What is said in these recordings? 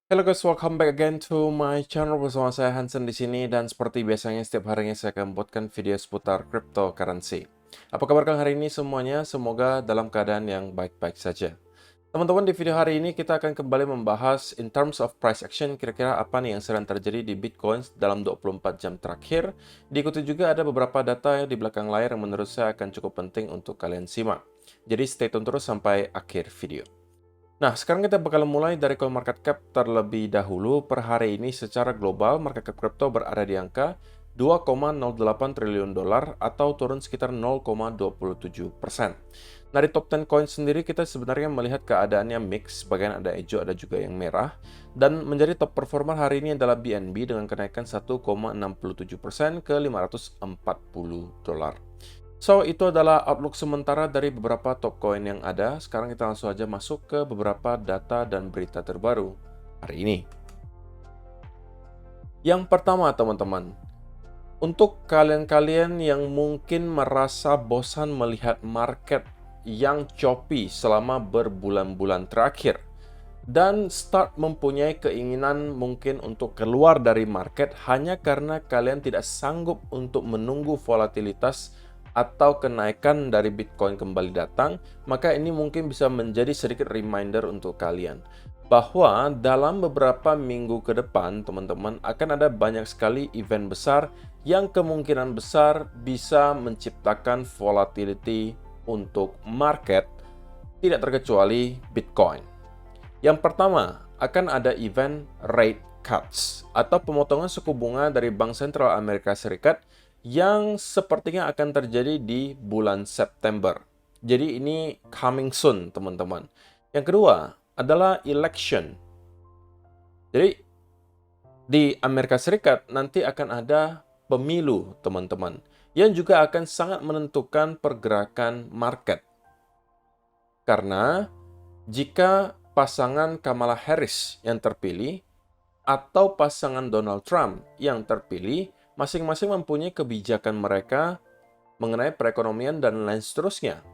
Hello guys, welcome back again to my channel bersama saya Hansen di sini dan seperti biasanya setiap harinya saya akan buatkan video seputar cryptocurrency. Apa kabar kalian hari ini semuanya? Semoga dalam keadaan yang baik-baik saja. Teman-teman, di video hari ini kita akan kembali membahas in terms of price action kira-kira apa nih yang sedang terjadi di Bitcoin dalam 24 jam terakhir. Diikuti juga ada beberapa data di belakang layar yang menurut saya akan cukup penting untuk kalian simak. Jadi stay tune terus sampai akhir video. Nah, sekarang kita bakal mulai dari CoinMarketCap terlebih dahulu. Per hari ini secara global, market cap kripto berada di angka 2,08 triliun dolar atau turun sekitar 0,27%. Nah, di top 10 coin sendiri kita sebenarnya melihat keadaannya mix, bagian ada hijau, ada juga yang merah. Dan menjadi top performer hari ini adalah BNB dengan kenaikan 1,67% ke 540 dolar. So, itu adalah outlook sementara dari beberapa top coin yang ada. Sekarang kita langsung aja masuk ke beberapa data dan berita terbaru hari ini. Yang pertama, teman-teman, untuk kalian-kalian yang mungkin merasa bosan melihat market yang choppy selama berbulan-bulan terakhir, dan start mempunyai keinginan mungkin untuk keluar dari market hanya karena kalian tidak sanggup untuk menunggu volatilitas atau kenaikan dari Bitcoin kembali datang, maka ini mungkin bisa menjadi sedikit reminder untuk kalian bahwa dalam beberapa minggu ke depan, teman-teman, akan ada banyak sekali event besar yang kemungkinan besar bisa menciptakan volatility untuk market, tidak terkecuali Bitcoin. Yang pertama, akan ada event rate cuts atau pemotongan suku bunga dari Bank Sentral Amerika Serikat yang sepertinya akan terjadi di bulan September. Jadi ini coming soon, teman-teman. Yang kedua adalah election. Jadi di Amerika Serikat nanti akan ada pemilu, teman-teman, yang juga akan sangat menentukan pergerakan market. Karena jika pasangan Kamala Harris yang terpilih atau pasangan Donald Trump yang terpilih, masing-masing mempunyai kebijakan mereka mengenai perekonomian dan lain seterusnya,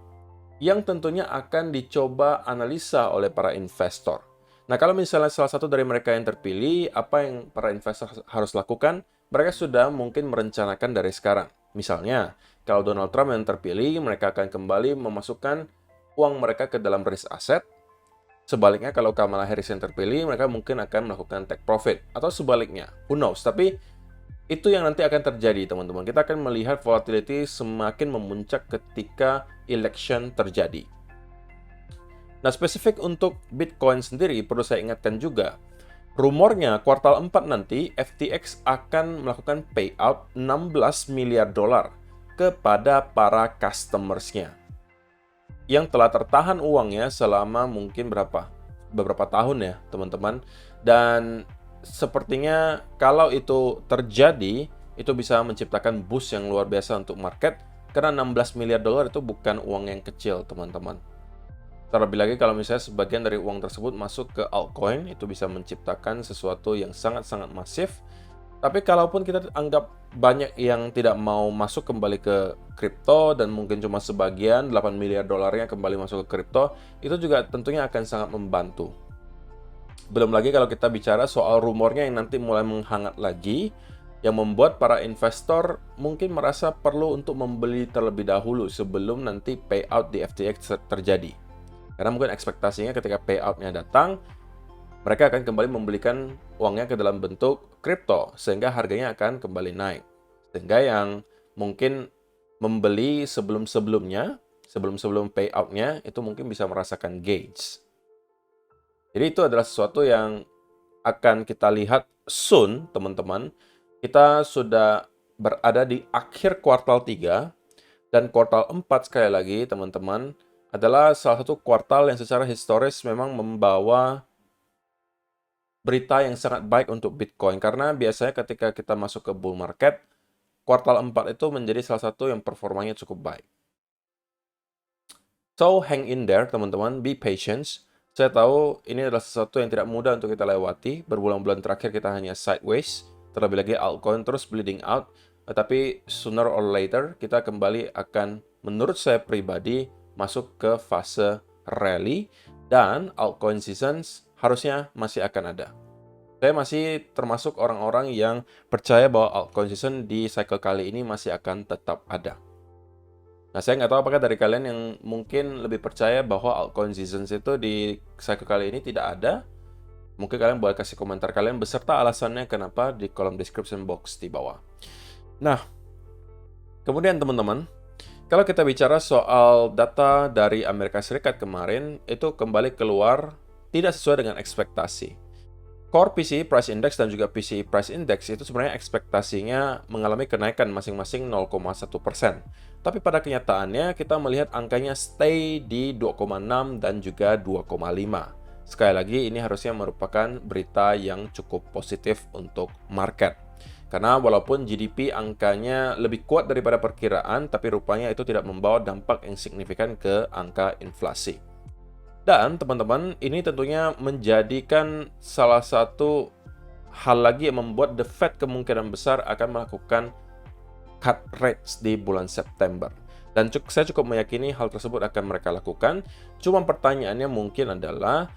yang tentunya akan dicoba analisa oleh para investor. Nah, kalau misalnya salah satu dari mereka yang terpilih, apa yang para investor harus lakukan? Mereka sudah mungkin merencanakan dari sekarang. Misalnya, kalau Donald Trump yang terpilih, mereka akan kembali memasukkan uang mereka ke dalam risk asset. Sebaliknya, kalau Kamala Harris yang terpilih, mereka mungkin akan melakukan take profit. Atau sebaliknya, who knows. Tapi itu yang nanti akan terjadi, teman-teman. Kita akan melihat volatility semakin memuncak ketika election terjadi. Nah, spesifik untuk Bitcoin sendiri, perlu saya ingatkan juga, rumornya kuartal 4 nanti FTX akan melakukan payout 16 miliar dolar kepada para customers-nya yang telah tertahan uangnya selama mungkin beberapa tahun ya, teman-teman. Dan sepertinya kalau itu terjadi, itu bisa menciptakan boost yang luar biasa untuk market, karena 16 miliar dolar itu bukan uang yang kecil, teman-teman. Terlebih lagi kalau misalnya sebagian dari uang tersebut masuk ke altcoin, itu bisa menciptakan sesuatu yang sangat-sangat masif. Tapi kalaupun kita anggap banyak yang tidak mau masuk kembali ke kripto dan mungkin cuma sebagian 8 miliar dolarnya kembali masuk ke kripto, itu juga tentunya akan sangat membantu. Belum lagi kalau kita bicara soal rumornya yang nanti mulai menghangat lagi, yang membuat para investor mungkin merasa perlu untuk membeli terlebih dahulu sebelum nanti payout di FTX terjadi. Karena mungkin ekspektasinya ketika payoutnya datang, mereka akan kembali membelikan uangnya ke dalam bentuk kripto, sehingga harganya akan kembali naik. Sehingga yang mungkin membeli sebelum payoutnya, itu mungkin bisa merasakan gains. Jadi itu adalah sesuatu yang akan kita lihat soon, teman-teman. Kita sudah berada di akhir kuartal 3, dan kuartal 4 sekali lagi, teman-teman, adalah salah satu kuartal yang secara historis memang membawa berita yang sangat baik untuk Bitcoin, karena biasanya ketika kita masuk ke bull market, kuartal 4 itu menjadi salah satu yang performanya cukup baik. So, hang in there, teman-teman. Be patient. Saya tahu ini adalah sesuatu yang tidak mudah untuk kita lewati. Berbulan-bulan terakhir kita hanya sideways, terlebih lagi altcoin terus bleeding out. Tetapi sooner or later, kita kembali akan, menurut saya pribadi, masuk ke fase rally, dan altcoin seasons harusnya masih akan ada. Saya masih termasuk orang-orang yang percaya bahwa altcoin season di cycle kali ini masih akan tetap ada. Nah, saya nggak tahu apakah dari kalian yang mungkin lebih percaya bahwa altcoin seasons itu di cycle kali ini tidak ada. Mungkin kalian boleh kasih komentar kalian beserta alasannya kenapa di kolom description box di bawah. Nah, kemudian teman-teman, kalau kita bicara soal data dari Amerika Serikat kemarin, itu kembali keluar tidak sesuai dengan ekspektasi. Core PCE Price Index dan juga PCE Price Index itu sebenarnya ekspektasinya mengalami kenaikan masing-masing 0,1%. Tapi pada kenyataannya kita melihat angkanya stay di 2,6 dan juga 2,5. Sekali lagi ini harusnya merupakan berita yang cukup positif untuk market. Karena walaupun GDP angkanya lebih kuat daripada perkiraan, tapi rupanya itu tidak membawa dampak yang signifikan ke angka inflasi. Dan teman-teman, ini tentunya menjadikan salah satu hal lagi yang membuat The Fed kemungkinan besar akan melakukan cut rates di bulan September. Dan saya cukup meyakini hal tersebut akan mereka lakukan. Cuma pertanyaannya mungkin adalah,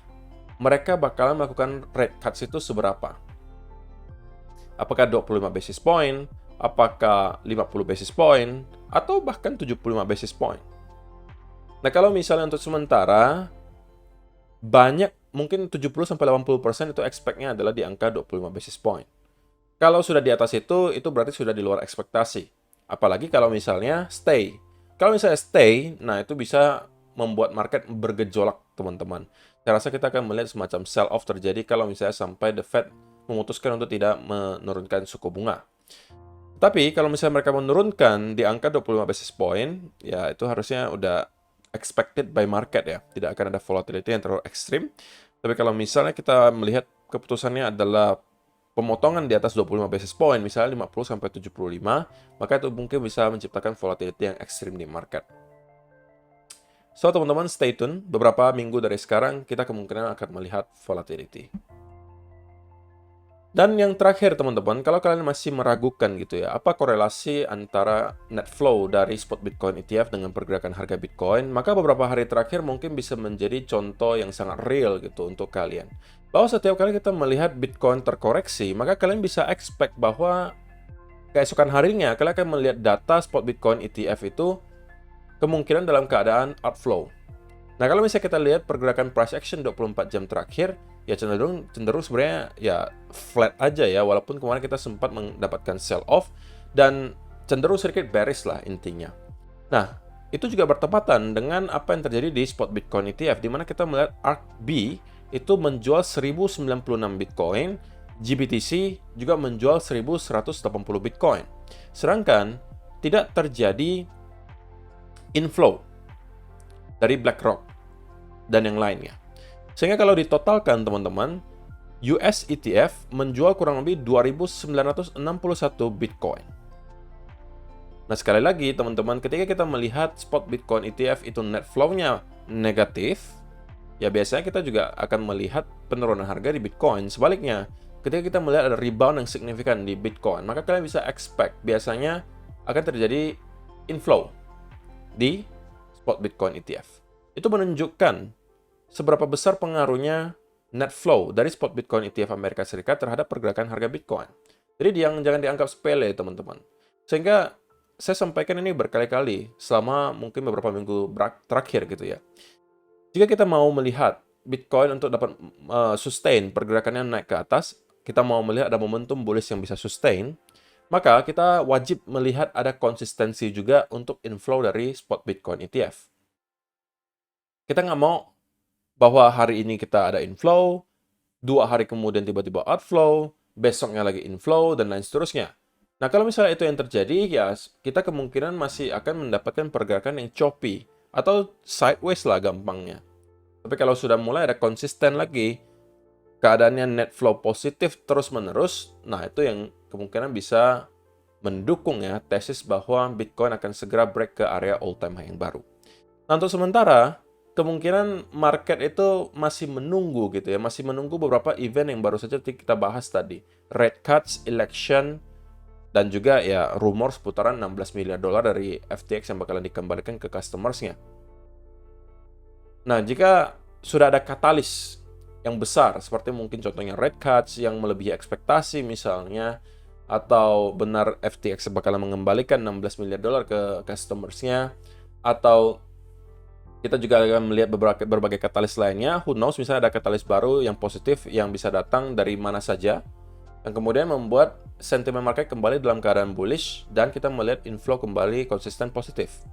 mereka bakalan melakukan rate cuts itu seberapa? Apakah 25 basis point? Apakah 50 basis point? Atau bahkan 75 basis point? Nah, kalau misalnya untuk sementara, banyak, mungkin 70-80% itu expect-nya adalah di angka 25 basis point. Kalau sudah di atas itu berarti sudah di luar ekspektasi. Apalagi kalau misalnya stay. Kalau misalnya stay, nah itu bisa membuat market bergejolak, teman-teman. Saya rasa kita akan melihat semacam sell-off terjadi kalau misalnya sampai The Fed memutuskan untuk tidak menurunkan suku bunga. Tapi kalau misalnya mereka menurunkan di angka 25 basis point, ya itu harusnya udah expected by market ya. Tidak akan ada volatility yang terlalu ekstrim. Tapi kalau misalnya kita melihat keputusannya adalah pemotongan di atas 25 basis point, misalnya 50-75, maka itu mungkin bisa menciptakan volatility yang ekstrim di market. So, teman-teman stay tune. Beberapa minggu dari sekarang, kita kemungkinan akan melihat volatility. Dan yang terakhir teman-teman, kalau kalian masih meragukan gitu ya, apa korelasi antara net flow dari spot Bitcoin ETF dengan pergerakan harga Bitcoin, maka beberapa hari terakhir mungkin bisa menjadi contoh yang sangat real gitu untuk kalian. Bahwa setiap kali kita melihat Bitcoin terkoreksi, maka kalian bisa expect bahwa keesokan harinya kalian akan melihat data spot Bitcoin ETF itu kemungkinan dalam keadaan outflow. Nah, kalau misalnya kita lihat pergerakan price action 24 jam terakhir, ya cenderung sebenarnya ya flat aja ya, walaupun kemarin kita sempat mendapatkan sell off dan cenderung sedikit bearish lah intinya. Nah, itu juga bertepatan dengan apa yang terjadi di spot Bitcoin ETF, di mana kita melihat ARKB itu menjual 1096 Bitcoin, GBTC juga menjual 1180 Bitcoin. Sedangkan tidak terjadi inflow dari BlackRock dan yang lainnya. Sehingga kalau ditotalkan teman-teman, US ETF menjual kurang lebih 2.961 Bitcoin. Nah, sekali lagi teman-teman, ketika kita melihat spot Bitcoin ETF itu net flow-nya negatif, ya biasanya kita juga akan melihat penurunan harga di Bitcoin. Sebaliknya, ketika kita melihat ada rebound yang signifikan di Bitcoin, maka kalian bisa expect biasanya akan terjadi inflow di spot Bitcoin ETF. Itu menunjukkan seberapa besar pengaruhnya net flow dari spot Bitcoin ETF Amerika Serikat terhadap pergerakan harga Bitcoin. Jadi jangan dianggap sepele, teman-teman. Sehingga saya sampaikan ini berkali-kali selama mungkin beberapa minggu terakhir gitu ya. Jika kita mau melihat Bitcoin untuk dapat sustain pergerakannya naik ke atas, kita mau melihat ada momentum bullish yang bisa sustain, maka kita wajib melihat ada konsistensi juga untuk inflow dari spot Bitcoin ETF. Kita nggak mau bahwa hari ini kita ada inflow, 2 hari kemudian tiba-tiba outflow, besoknya lagi inflow, dan lain seterusnya. Nah, kalau misalnya itu yang terjadi, ya kita kemungkinan masih akan mendapatkan pergerakan yang choppy, atau sideways lah gampangnya. Tapi kalau sudah mulai ada konsisten lagi, keadaannya net flow positif terus-menerus, nah itu yang kemungkinan bisa mendukung ya tesis bahwa Bitcoin akan segera break ke area all-time high yang baru. Nah, untuk sementara, kemungkinan market itu masih menunggu gitu ya, masih menunggu beberapa event yang baru saja kita bahas tadi. Rate cuts, election, dan juga ya rumor seputaran $16 miliar dari FTX yang bakalan dikembalikan ke customers-nya. Nah, jika sudah ada katalis yang besar, seperti mungkin contohnya rate cuts yang melebihi ekspektasi misalnya, atau benar FTX bakal mengembalikan 16 miliar dolar ke customers-nya, atau kita juga akan melihat berbagai katalis lainnya. Who knows, misalnya ada katalis baru yang positif yang bisa datang dari mana saja, yang kemudian membuat sentimen market kembali dalam keadaan bullish, dan kita melihat inflow kembali konsisten positif.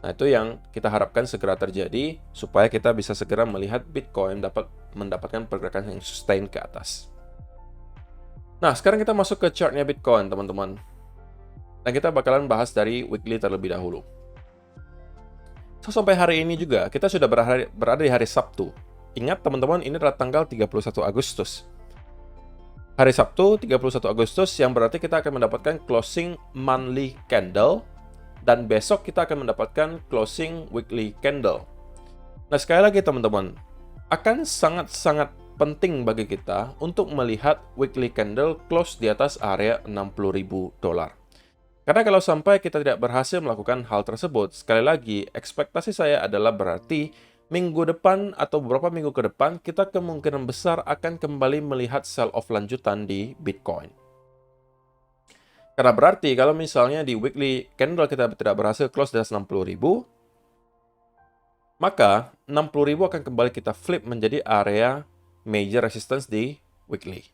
Nah, itu yang kita harapkan segera terjadi, supaya kita bisa segera melihat Bitcoin dapat mendapatkan pergerakan yang sustain ke atas. Nah, sekarang kita masuk ke chartnya Bitcoin, teman-teman. Dan kita bakalan bahas dari weekly terlebih dahulu. So, sampai hari ini juga, kita sudah berada di hari Sabtu. Ingat teman-teman, ini adalah tanggal 31 Agustus. Hari Sabtu, 31 Agustus, yang berarti kita akan mendapatkan closing monthly candle, dan besok kita akan mendapatkan closing weekly candle. Nah, sekali lagi teman-teman, akan sangat-sangat penting bagi kita untuk melihat weekly candle close di atas area 60.000 dolar. Karena kalau sampai kita tidak berhasil melakukan hal tersebut, sekali lagi, ekspektasi saya adalah berarti minggu depan atau beberapa minggu ke depan, kita kemungkinan besar akan kembali melihat sell-off lanjutan di Bitcoin. Karena berarti kalau misalnya di weekly candle kita tidak berhasil close di atas 60.000, maka 60.000 akan kembali kita flip menjadi area major resistance di weekly.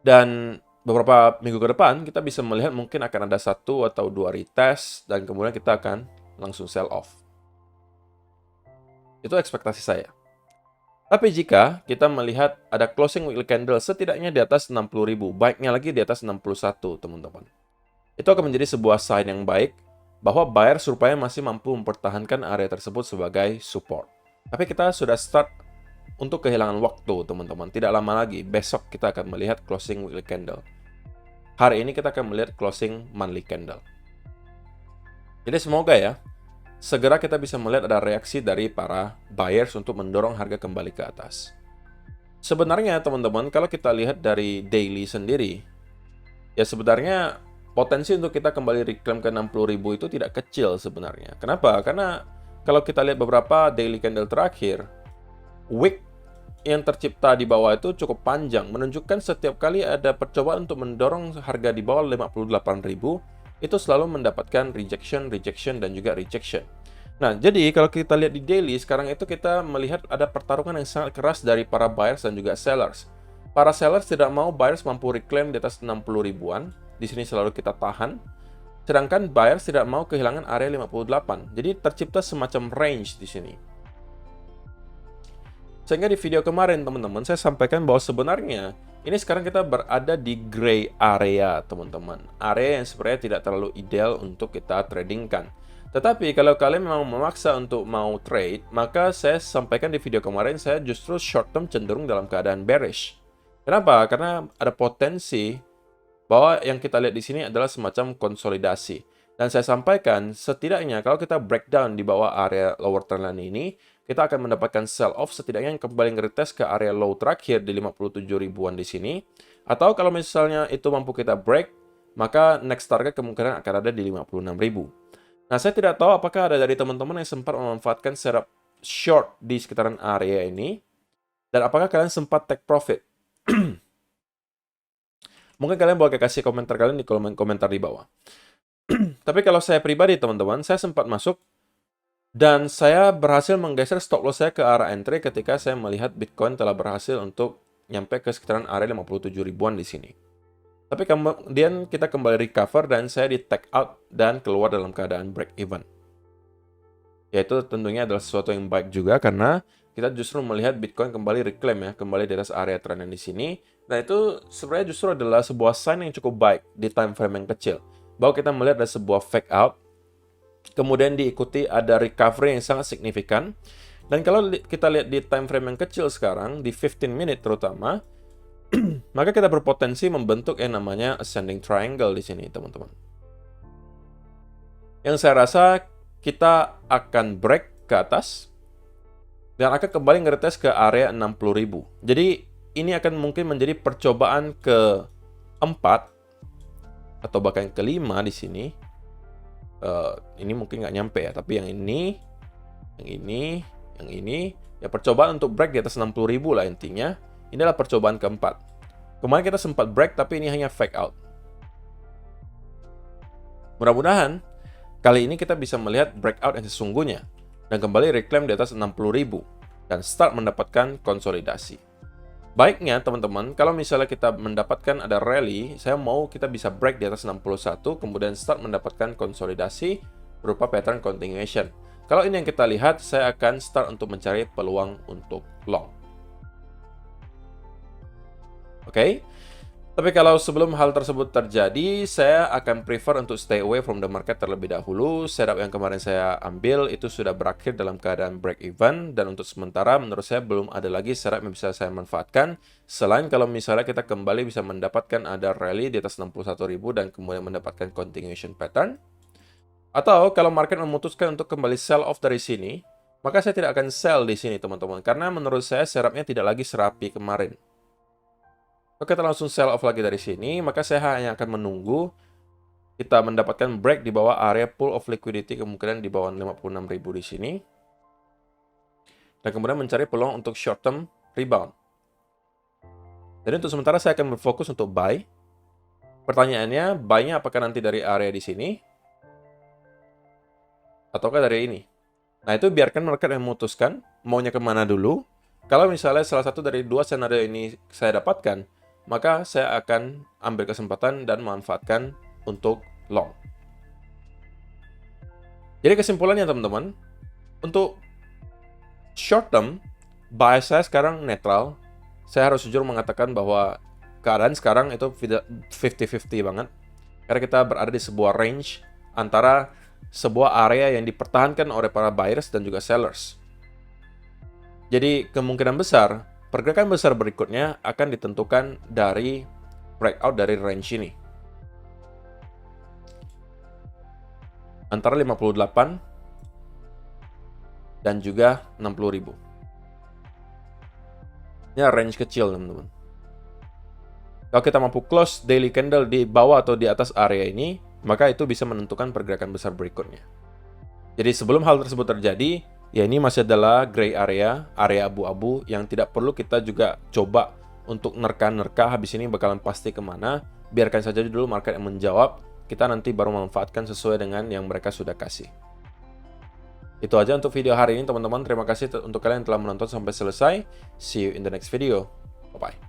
Dan beberapa minggu ke depan, kita bisa melihat mungkin akan ada 1 atau 2 retest, dan kemudian kita akan langsung sell off. Itu ekspektasi saya. Tapi jika kita melihat ada closing weekly candle setidaknya di atas 60.000, baiknya lagi di atas 61, teman-teman. Itu akan menjadi sebuah sign yang baik bahwa buyer supaya masih mampu mempertahankan area tersebut sebagai support. Tapi kita sudah start untuk kehilangan waktu, teman-teman. Tidak lama lagi, besok kita akan melihat closing weekly candle. Hari ini kita akan melihat closing monthly candle. Jadi semoga ya, segera kita bisa melihat ada reaksi dari para buyers untuk mendorong harga kembali ke atas. Sebenarnya teman-teman, kalau kita lihat dari daily sendiri, ya sebenarnya potensi untuk kita kembali reclaim ke 60.000 itu tidak kecil sebenarnya. Kenapa? Karena kalau kita lihat beberapa daily candle terakhir, wick yang tercipta di bawah itu cukup panjang, menunjukkan setiap kali ada percobaan untuk mendorong harga di bawah 58.000, itu selalu mendapatkan rejection, dan juga rejection. Nah, jadi kalau kita lihat di daily, sekarang itu kita melihat ada pertarungan yang sangat keras dari para buyers dan juga sellers. Para sellers tidak mau buyers mampu reclaim di atas 60 ribuan, di sini selalu kita tahan. Sedangkan buyers tidak mau kehilangan area 58. Jadi tercipta semacam range di sini. Sehingga di video kemarin, teman-teman, saya sampaikan bahwa sebenarnya ini sekarang kita berada di gray area, teman-teman. Area yang sebenarnya tidak terlalu ideal untuk kita tradingkan. Tetapi kalau kalian memang memaksa untuk mau trade, maka saya sampaikan di video kemarin, saya justru short term cenderung dalam keadaan bearish. Kenapa? Karena ada potensi bahwa yang kita lihat di sini adalah semacam konsolidasi. Dan saya sampaikan, setidaknya kalau kita breakdown di bawah area lower trendline ini, kita akan mendapatkan sell off setidaknya yang kembali nge-retest ke area low terakhir di 57 ribuan di sini. Atau kalau misalnya itu mampu kita break, maka next target kemungkinan akan ada di 56 ribu. Nah, saya tidak tahu apakah ada dari teman-teman yang sempat memanfaatkan setup short di sekitaran area ini, dan apakah kalian sempat take profit. Mungkin kalian boleh kasih komentar kalian di kolom komentar di bawah. Tapi kalau saya pribadi, teman-teman, saya sempat masuk dan saya berhasil menggeser stop loss saya ke arah entry ketika saya melihat Bitcoin telah berhasil untuk nyampe ke sekitaran area 57 ribuan di sini. Tapi kemudian kita kembali recover dan saya di take out dan keluar dalam keadaan break even. Yaitu tentunya adalah sesuatu yang baik juga karena kita justru melihat Bitcoin kembali reclaim ya, kembali di atas area trend yang di sini. Nah, itu sebenarnya justru adalah sebuah sign yang cukup baik di time frame yang kecil. Bahwa kita melihat ada sebuah fake out, kemudian diikuti ada recovery yang sangat signifikan. Dan kalau kita lihat di time frame yang kecil sekarang, di 15 minute terutama, maka kita berpotensi membentuk yang namanya ascending triangle di sini, teman-teman. Yang saya rasa kita akan break ke atas dan akan kembali ngeretest ke area 60.000. Jadi ini akan mungkin menjadi percobaan keempat atau bahkan kelima di sini. Ini mungkin nggak nyampe ya, tapi yang ini, Yang ini, ya percobaan untuk break di atas 60.000 lah intinya. Ini adalah percobaan keempat. Kemarin kita sempat break, tapi ini hanya fake out. Mudah-mudahan, kali ini kita bisa melihat breakout yang sesungguhnya, dan kembali reclaim di atas 60.000, dan start mendapatkan konsolidasi. Baiknya, teman-teman, kalau misalnya kita mendapatkan ada rally, saya mau kita bisa break di atas 61, kemudian start mendapatkan konsolidasi berupa pattern continuation. Kalau ini yang kita lihat, saya akan start untuk mencari peluang untuk long. Oke? Tapi kalau sebelum hal tersebut terjadi, saya akan prefer untuk stay away from the market terlebih dahulu. Setup yang kemarin saya ambil itu sudah berakhir dalam keadaan break even, dan untuk sementara menurut saya belum ada lagi setup yang bisa saya manfaatkan, selain kalau misalnya kita kembali bisa mendapatkan ada rally di atas 61.000 dan kemudian mendapatkan continuation pattern. Atau kalau market memutuskan untuk kembali sell off dari sini, maka saya tidak akan sell di sini teman-teman, karena menurut saya setupnya tidak lagi serapi kemarin. Oke, kita langsung sell off lagi dari sini, maka saya hanya akan menunggu kita mendapatkan break di bawah area pool of liquidity, kemungkinan di bawah 56.000 di sini. Dan kemudian mencari peluang untuk short term rebound. Jadi untuk sementara saya akan berfokus untuk buy. Pertanyaannya, buy-nya apakah nanti dari area di sini? Ataukah dari ini? Nah, itu biarkan market yang memutuskan maunya kemana dulu. Kalau misalnya salah satu dari dua skenario ini saya dapatkan, maka saya akan ambil kesempatan dan memanfaatkan untuk long. Jadi kesimpulannya teman-teman, untuk short term, buy saya sekarang netral. Saya harus jujur mengatakan bahwa keadaan sekarang itu 50-50 banget. Karena kita berada di sebuah range antara sebuah area yang dipertahankan oleh para buyers dan juga sellers. Jadi kemungkinan besar, pergerakan besar berikutnya akan ditentukan dari breakout dari range ini. Antara 58 dan juga 60.000. Ini range kecil, teman-teman. Kalau kita mampu close daily candle di bawah atau di atas area ini, maka itu bisa menentukan pergerakan besar berikutnya. Jadi sebelum hal tersebut terjadi, ya ini masih adalah gray area, area abu-abu yang tidak perlu kita juga coba untuk nerka-nerka habis ini bakalan pasti kemana. Biarkan saja dulu market yang menjawab, kita nanti baru memanfaatkan sesuai dengan yang mereka sudah kasih. Itu aja untuk video hari ini teman-teman. Terima kasih untuk kalian yang telah menonton sampai selesai. See you in the next video. Bye-bye.